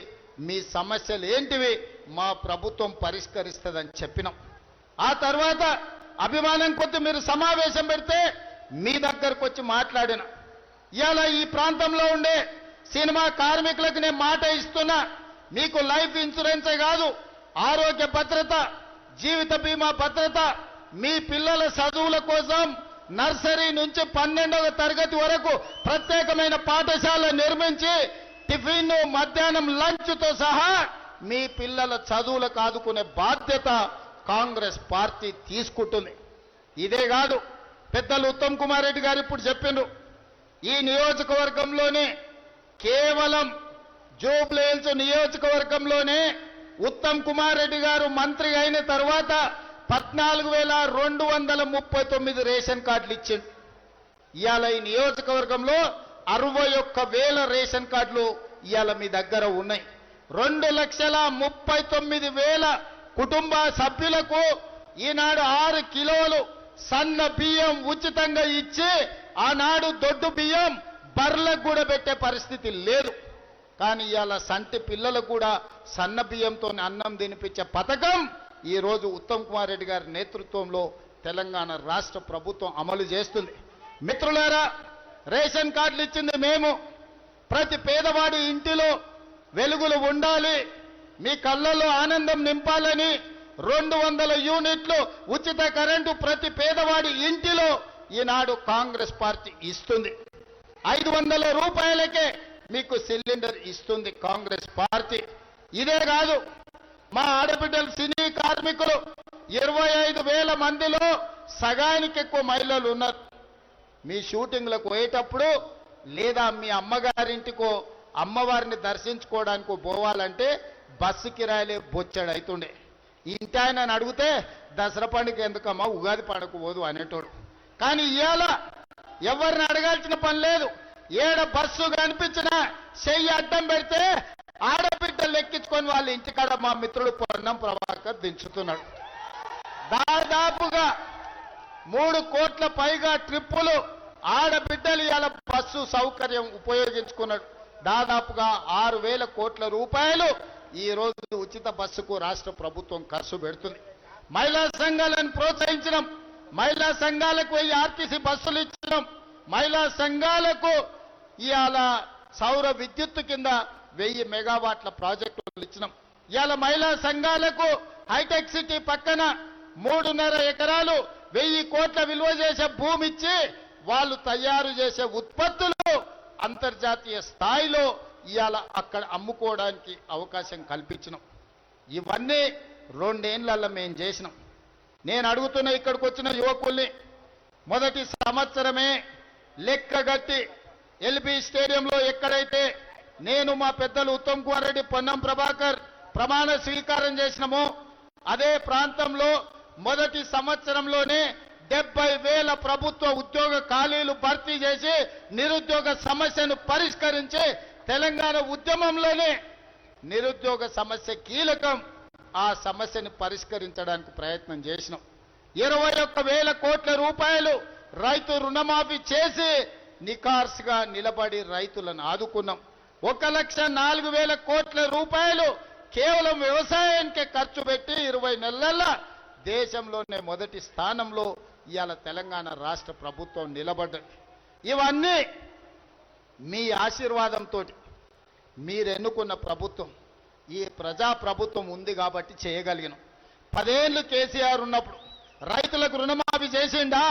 మీ సమస్యలు ఏంటివి మా ప్రభుత్వం పరిష్కరిస్తుందని చెప్పినాం. ఆ తర్వాత అభిమానం కొద్ది మీరు సమావేశం పెడితే మీ దగ్గరకు వచ్చి మాట్లాడిన. ఇవాళ ఈ ప్రాంతంలో ఉండే సినిమా కార్మికులకు నేను మాట ఇస్తున్నా, మీకు లైఫ్ ఇన్సూరెన్సే కాదు, ఆరోగ్య భద్రత, జీవిత బీమా భద్రత, మీ పిల్లల చదువుల కోసం నర్సరీ నుంచి 12వ తరగతి వరకు ప్రత్యేకమైన పాఠశాల నిర్మించి టిఫిన్ మధ్యాహ్నం లంచ్తో సహా మీ పిల్లల చదువులకు ఆదుకునే బాధ్యత కాంగ్రెస్ పార్టీ తీసుకుంటుంది. ఇదే కాదు, పెద్దలు ఉత్తమ్ కుమార్ రెడ్డి గారు ఇప్పుడు చెప్పిండ్రు, ఈ నియోజకవర్గంలోనే కేవలం జూబ్లీహిల్స్ నియోజకవర్గంలోనే ఉత్తమ్ కుమార్ రెడ్డి గారు మంత్రి అయిన తర్వాత 14,239 రేషన్ కార్డులు ఇచ్చిండు. ఇవాళ ఈ నియోజకవర్గంలో 61,000 రేషన్ కార్డులు ఇవాళ మీ దగ్గర ఉన్నాయి. 2,39,000 కుటుంబ సభ్యులకు ఈనాడు 6 కిలోలు సన్న బియ్యం ఉచితంగా ఇచ్చి ఆనాడు దొడ్డు బియ్యం బర్లకు కూడా పెట్టే పరిస్థితి లేదు. కానీ ఇవాళ సంటి పిల్లలకు కూడా సన్న బియ్యంతో అన్నం తినిపించే పథకం ఈ రోజు ఉత్తమ్ కుమార్ రెడ్డి గారి నేతృత్వంలో తెలంగాణ రాష్ట్ర ప్రభుత్వం అమలు చేస్తుంది. మిత్రులారా, రేషన్ కార్డులు ఇచ్చింది మేము. ప్రతి పేదవాడి ఇంటిలో వెలుగులు ఉండాలి, మీ కళ్ళల్లో ఆనందం నింపాలని 200 యూనిట్లు ఉచిత కరెంటు ప్రతి పేదవాడి ఇంటిలో ఈనాడు కాంగ్రెస్ పార్టీ ఇస్తుంది. 500 రూపాయలకే మీకు సిలిండర్ ఇస్తుంది కాంగ్రెస్ పార్టీ. ఇదే కాదు, మా ఆడబిడ్డలు సినీ కార్మికులు 25,000 మందిలో సగానికి ఎక్కువ మహిళలు ఉన్నారు. మీ షూటింగ్లకు పోయేటప్పుడు లేదా మీ అమ్మగారింటికో అమ్మవారిని దర్శించుకోవడానికో పోవాలంటే బస్సు కిరాయిలే బొచ్చాడు అవుతుండే. ఇంటి ఆయన అడిగితే దసరా పండుగ ఎందుకమ్మా, ఉగాది పండుగ పోదు అనేటోడు. కానీ ఇవాళ ఎవరిని అడగాల్సిన పని లేదు. ఏడ బస్సు కనిపించినా చెయ్యి అడ్డం పెడితే ఆడబిడ్డలు ఎక్కించుకొని వాళ్ళ ఇంటికాడ మా మిత్రుడు పొన్నం ప్రభాకర్ దించుతున్నాడు. దాదాపుగా 3 కోట్ల పైగా ట్రిప్పులు ఆడబిడ్డలు ఇవాళ బస్సు సౌకర్యం ఉపయోగించుకున్నాడు. దాదాపుగా 6,000 కోట్ల రూపాయలు ఈ రోజు ఉచిత బస్సుకు రాష్ట్ర ప్రభుత్వం ఖర్చు పెడుతుంది. మహిళా సంఘాలను ప్రోత్సహించడం, మహిళా సంఘాలకు 1000 ఆర్టీసీ బస్సులు ఇచ్చడం, మహిళా సంఘాలకు ఇవాళ సౌర విద్యుత్తు కింద 1000 మెగావాట్ల ప్రాజెక్టులు ఇచ్చినాం. ఇవాళ మహిళా సంఘాలకు హైటెక్ సిటీ పక్కన 3.5 ఎకరాలు 1000 కోట్ల విలువ చేసే భూమి ఇచ్చి వాళ్ళు తయారు చేసే ఉత్పత్తులు అంతర్జాతీయ స్థాయిలో ఇవాళ అక్కడ అమ్ముకోవడానికి అవకాశం కల్పించినాం. ఇవన్నీ 2 ఏళ్లలో మేము చేసినాం. నేను అడుగుతున్న ఇక్కడికి వచ్చిన యువకుల్ని, మొదటి సంవత్సరమే లెక్కగట్టి ఎల్బీ స్టేడియంలో ఎక్కడైతే నేను మా పెద్దలు ఉత్తమ్ కుమార్ రెడ్డి, పొన్నం ప్రభాకర్ ప్రమాణ స్వీకారం చేసినామో అదే ప్రాంతంలో మొదటి సంవత్సరంలోనే 70,000 ప్రభుత్వ ఉద్యోగ ఖాళీలు భర్తీ చేసి నిరుద్యోగ సమస్యను పరిష్కరించి తెలంగాణ ఉద్యమంలోనే నిరుద్యోగ సమస్య కీలకం, ఆ సమస్యను పరిష్కరించడానికి ప్రయత్నం చేసినాం. 21,000 కోట్ల రూపాయలు రైతు రుణమాఫీ చేసి నికార్స్గా నిలబడి రైతులను ఆదుకున్నాం. 1,04,000 కోట్ల రూపాయలు కేవలం వ్యవసాయానికే ఖర్చు పెట్టి 20 నెలల్లో దేశంలోనే మొదటి స్థానంలో ఇవాళ తెలంగాణ రాష్ట్ర ప్రభుత్వం నిలబడ్డది. ఇవన్నీ మీ ఆశీర్వాదంతో మీరు ఎన్నుకున్న ప్రభుత్వం, ఈ ప్రజా ప్రభుత్వం ఉంది కాబట్టి చేయగలిగినాం. 10 ఏళ్ళు కేసీఆర్ ఉన్నప్పుడు రైతులకు రుణమాఫీ చేసిండా,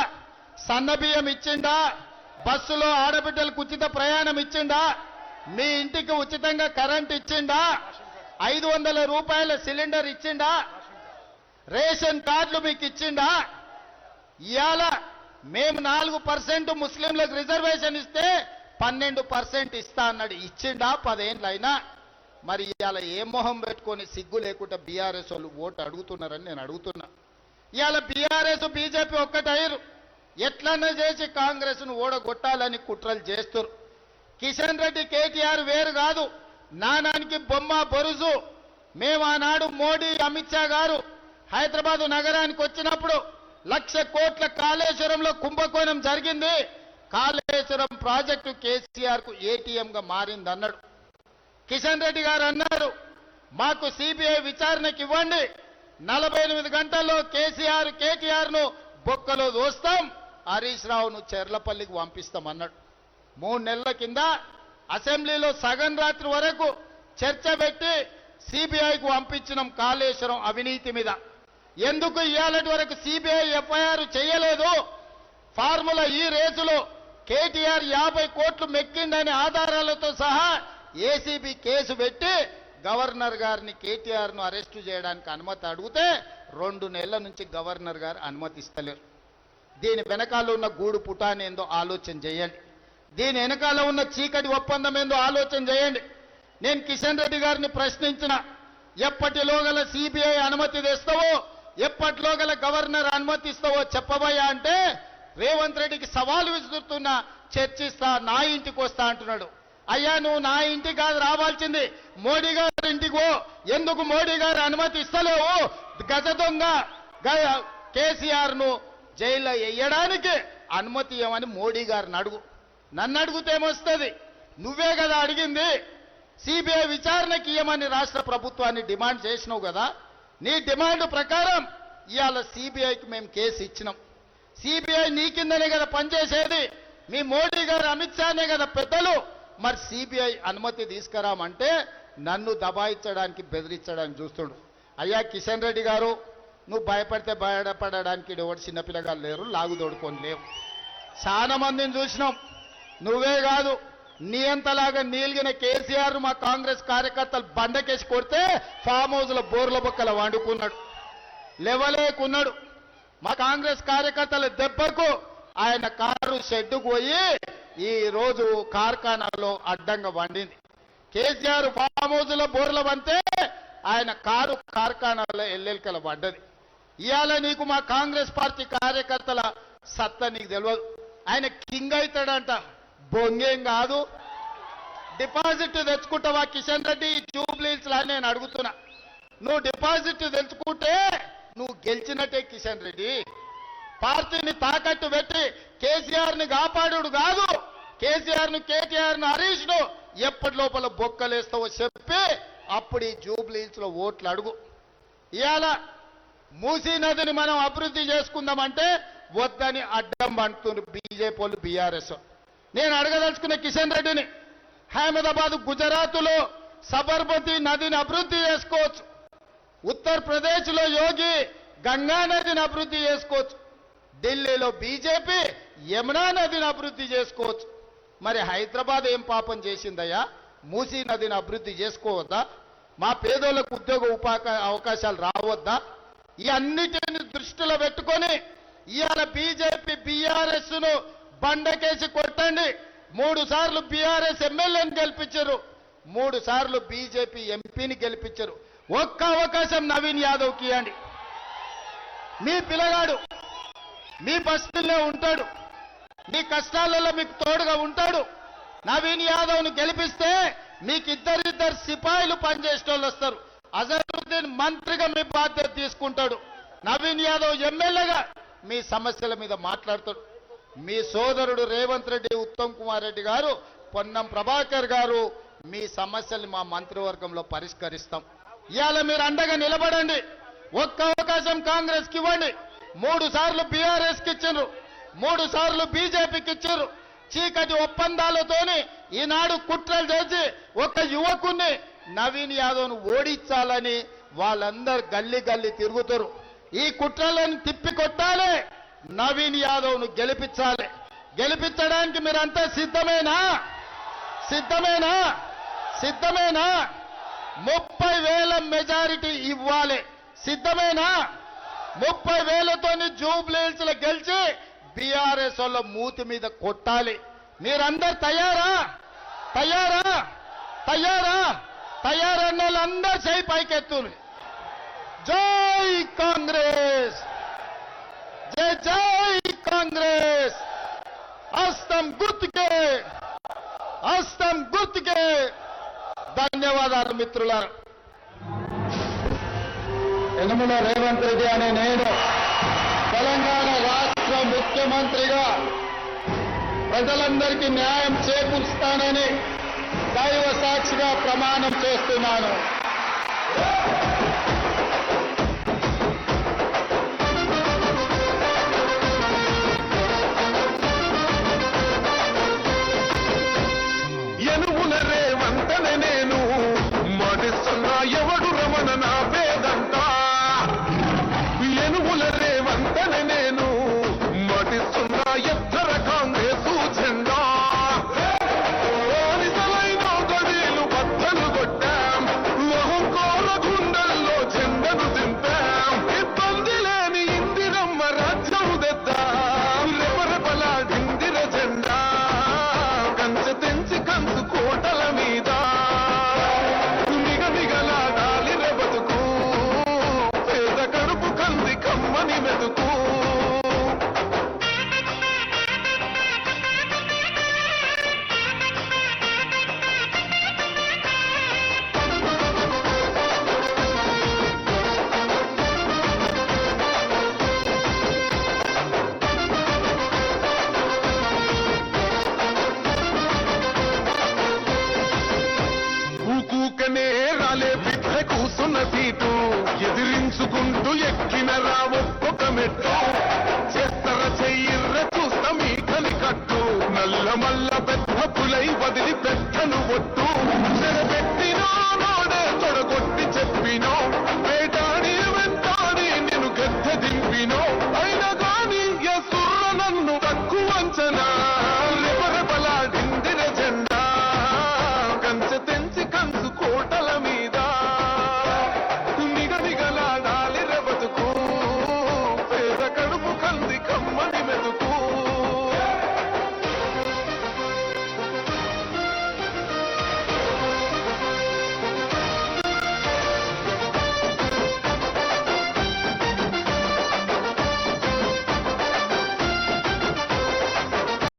సన్నబియ్యం ఇచ్చిండా, బస్సులో ఆడబిడ్డలకు ఉచిత ప్రయాణం ఇచ్చిండా, మీ ఇంటికి ఉచితంగా కరెంట్ ఇచ్చిండా, 500 రూపాయల సిలిండర్ ఇచ్చిండా, రేషన్ కార్డులు మీకు ఇచ్చిండా? ఇవాళ మేము 4% ముస్లింలకు రిజర్వేషన్ ఇస్తే 12% ఇస్తా అన్నాడు, ఇచ్చిండా? 10 ఏళ్ళైనా మరి ఇవాళ ఏ మొహం పెట్టుకొని సిగ్గు లేకుండా బీఆర్ఎస్ వాళ్ళు ఓటు అడుగుతున్నారని నేను అడుగుతున్నా. ఇవాళ బీఆర్ఎస్ బీజేపీ ఒక్కటయ్యారు, ఎట్లన్నా చేసి కాంగ్రెస్ను ఓడగొట్టాలని కుట్రలు చేస్తారు. కిషన్ రెడ్డి కేటీఆర్ వేరు కాదు, నానానికి బొమ్మ బొరుజు. మేము ఆనాడు మోడీ అమిత్ షా గారు హైదరాబాదు నగరానికి వచ్చినప్పుడు 1,00,000 కోట్ల కాళేశ్వరంలో కుంభకోణం జరిగింది, కాళేశ్వరం ప్రాజెక్టు కేసీఆర్కు ఏటీఎంగా మారింది అన్నాడు. కిషన్ రెడ్డి గారు అన్నారు, మాకు సిబిఐ విచారణకి ఇవ్వండి, 48 గంటల్లో కేటీఆర్ను బొక్కలో దోస్తాం, హరీష్ రావును చెర్లపల్లికి పంపిస్తామన్నాడు. 3 నెలల కింద అసెంబ్లీలో సగం రాత్రి వరకు చర్చ పెట్టి సిబిఐకు పంపించినాం కాళేశ్వరం అవినీతి మీద. ఎందుకు ఇవాళటి వరకు సిబిఐ ఎఫ్ఐఆర్ చేయలేదు? ఫార్ములా ఈ రేసులో కేటీఆర్ 50 కోట్లు మెక్కిందనే ఆధారాలతో సహా ఏసీబీ కేసు పెట్టి గవర్నర్ గారిని కేటీఆర్ను అరెస్టు చేయడానికి అనుమతి అడిగితే 2 నెలల నుంచి గవర్నర్ గారు అనుమతి ఇస్తలేరు. దీని వెనకాల ఉన్న గూడు పుటాని ఏందో ఆలోచన చేయండి. దీని వెనకాల ఉన్న చీకటి ఒప్పందం ఏందో ఆలోచన చేయండి. నేను కిషన్ రెడ్డి గారిని ప్రశ్నించిన, ఎప్పటిలోగల సిబిఐ అనుమతి తెస్తావో, ఎప్పటిలోగల గవర్నర్ అనుమతి ఇస్తావో చెప్పబోయా అంటే రేవంత్ రెడ్డికి సవాలు విసురుతున్నా, చర్చిస్తా, నా ఇంటికి వస్తా అంటున్నాడు. అయ్యా నువ్వు నా ఇంటికి కాదు రావాల్సింది, మోడీ గారి ఇంటికి పో. ఎందుకు మోడీ గారు అనుమతి ఇస్తలేవు? గజ దొంగ కేసీఆర్ ను జైల్లో వేయడానికి అనుమతి ఇవ్వమని మోడీ గారిని అడుగు. నన్ను అడిగితే ఏమొస్తుంది? నువ్వే కదా అడిగింది. సిబిఐ విచారణకి ఇవ్వమని రాష్ట్ర ప్రభుత్వాన్ని డిమాండ్ చేసినావు కదా. నీ డిమాండ్ ప్రకారం ఇవాళ సిబిఐకి మేము కేసు ఇచ్చినాం. సిబిఐ నీ కిందనే కదా పనిచేసేది. మీ మోడీ గారు, అమిత్ షానే కదా పెద్దలు. మరి సిబిఐ అనుమతి తీసుకురామంటే నన్ను దబాయించడానికి, బెదిరించడానికి చూస్తుడు. అయ్యా కిషన్ రెడ్డి గారు, నువ్వు భయపడితే భయపడడానికి ఎవరు చిన్నపిల్లగారు లేరు, లాగుదోడుకొని లేవు. చాలా మందిని చూసినాం. నువ్వే కాదు, నీ అంతలాగా నీలిగిన కేసీఆర్ మా కాంగ్రెస్ కార్యకర్తలు బండకేసి కొడితే ఫామ్ హౌస్లో బోర్ల బొక్కల వండుకున్నాడు, లేవలేకున్నాడు. మా కాంగ్రెస్ కార్యకర్తల దెబ్బకు ఆయన కారు షెడ్డుకు పోయి ఈ రోజు కార్ఖానాలో అడ్డంగా వండింది. కేసీఆర్ ఫామ్ హౌస్లో బోర్ల వంతే ఆయన కారు కార్ఖానాలో ఎల్లెల్కల పడ్డది. ఇవాళ నీకు మా కాంగ్రెస్ పార్టీ కార్యకర్తల సత్తా నీకు తెలియదు. ఆయన కింగ్ అవుతాడంట, బొంగేం కాదు. డిపాజిట్ తెచ్చుకుంటావా కిషన్ రెడ్డి? జూబ్లీస్ లా నేను అడుగుతున్నా. నువ్వు డిపాజిట్ తెచ్చుకుంటే నువ్వు గెలిచినట్టే కిషన్ రెడ్డి. పార్టీని తాకట్టు పెట్టి కేసీఆర్ని కాపాడు కాదు, కేసీఆర్ను, కేటీఆర్ను, హరీష్ను ఎప్పటి లోపల బొక్కలేస్తావో చెప్పి అప్పుడు ఈ జూబ్లీస్ లో ఓట్లు అడుగు. ఇవాళ మూసీ నదిని మనం అభివృద్ధి చేసుకుందామంటే వద్దని అడ్డం అంటున్నారు బీజేపీ వాళ్ళు, బీఆర్ఎస్. నేను అడగదలుచుకున్న కిషన్ రెడ్డిని, అహ్మదాబాద్ గుజరాత్లో సబర్మతి నదిని అభివృద్ధి చేసుకోవచ్చు. ఉత్తరప్రదేశ్లో యోగి గంగా నదిని అభివృద్ధి చేసుకోవచ్చు. ఢిల్లీలో బీజేపీ యమునా నదిని అభివృద్ధి చేసుకోవచ్చు. మరి హైదరాబాద్ ఏం పాపం చేసిందయ్యా? మూసీ నదిని అభివృద్ధి చేసుకోవద్దా? మా పేదోళ్లకు ఉద్యోగ అవకాశాలు రావద్దా? ఈ అన్నిటిని దృష్టిలో పెట్టుకొని ఇవాళ బీజేపీ బీఆర్ఎస్ ను బండకేసి కొట్టండి. 3 సార్లు బీఆర్ఎస్ ఎమ్మెల్యేని గెలిపించారు, 3 సార్లు బీజేపీ ఎంపీని గెలిపించారు. ఒక్క అవకాశం నవీన్ యాదవ్కి ఇవ్వండి. మీ పిల్లగాడు మీ బస్తీల్లో ఉంటాడు, మీ కష్టాలలో మీకు తోడుగా ఉంటాడు. నవీన్ యాదవ్ను గెలిపిస్తే మీకు ఇద్దరిద్దరు సిపాయిలు పనిచేసే వాళ్ళు వస్తారు. అజరుద్దీన్ మంత్రిగా మీ బాధ్యత తీసుకుంటాడు. నవీన్ యాదవ్ ఎమ్మెల్యేగా మీ సమస్యల మీద మాట్లాడతాడు. మీ సోదరుడు రేవంత్ రెడ్డి, ఉత్తమ్ కుమార్ రెడ్డి గారు, పొన్నం ప్రభాకర్ గారు మీ సమస్యల్ని మా మంత్రివర్గంలో పరిష్కరిస్తాం. ఇవాళ మీరు అండగా నిలబడండి. ఒక్క అవకాశం కాంగ్రెస్కి ఇవ్వండి. 3 సార్లు బీఆర్ఎస్కి ఇచ్చారు, 3 సార్లు బీజేపీకి ఇచ్చారు. చీకటి ఒప్పందాలతోని ఈనాడు కుట్రలు చేసి ఒక యువకుణ్ణి నవీన్ యాదవ్ను ఓడించాలని వాళ్ళందరూ గల్లీ గల్లీ తిరుగుతారు. ఈ కుట్రలను తిప్పికొట్టాలి, నవీన్ యాదవ్ను గెలిపించాలి. గెలిపించడానికి మీరంతా సిద్ధమేనా? సిద్ధమేనా? సిద్ధమేనా? 30,000 మెజారిటీ ఇవ్వాలి. సిద్ధమేనా? 30,000తో జూబ్లీహిల్స్ లో గెలిచి బీఆర్ఎస్ వాళ్ళ మూతి మీద కొట్టాలి. మీరందరు తయారా? తయారా? తయారా? తయారన్న వాళ్ళందరూ చేయి పైకెత్తుని. జై కాంగ్రెస్, జై జై కాంగ్రెస్. హస్తం గుర్తుకే, హస్తం గుర్తుకే. ధన్యవాదాలు మిత్రులారా. యనమల రేవంత్ రెడ్డి అనే నేను తెలంగాణ రాష్ట్ర ముఖ్యమంత్రిగా ప్రజలందరికీ న్యాయం చేకూరుస్తానని దైవ సాక్షిగా ప్రమాణం చేస్తున్నాను. ఎనుముల రేవంతనే నేను మడిస్తున్నా ఎవడు రమణ నా పేదంట. ఎనుముల రేవంతనే నేను మడిస్తున్నా ఎత్తర కాంగ్రెసు జెండా. నిజమైన గడీలు మల్ల పెద్ద పులై వదిలి పెట్టను ఒట్టు చెరబెట్టినో నోడే తొడగొట్టి చెప్పినో వేటాడి వెంటాడి నేను గద్దె దింపినో అయినా గాని ఎసుర్ర నన్ను తక్కువ అంచనా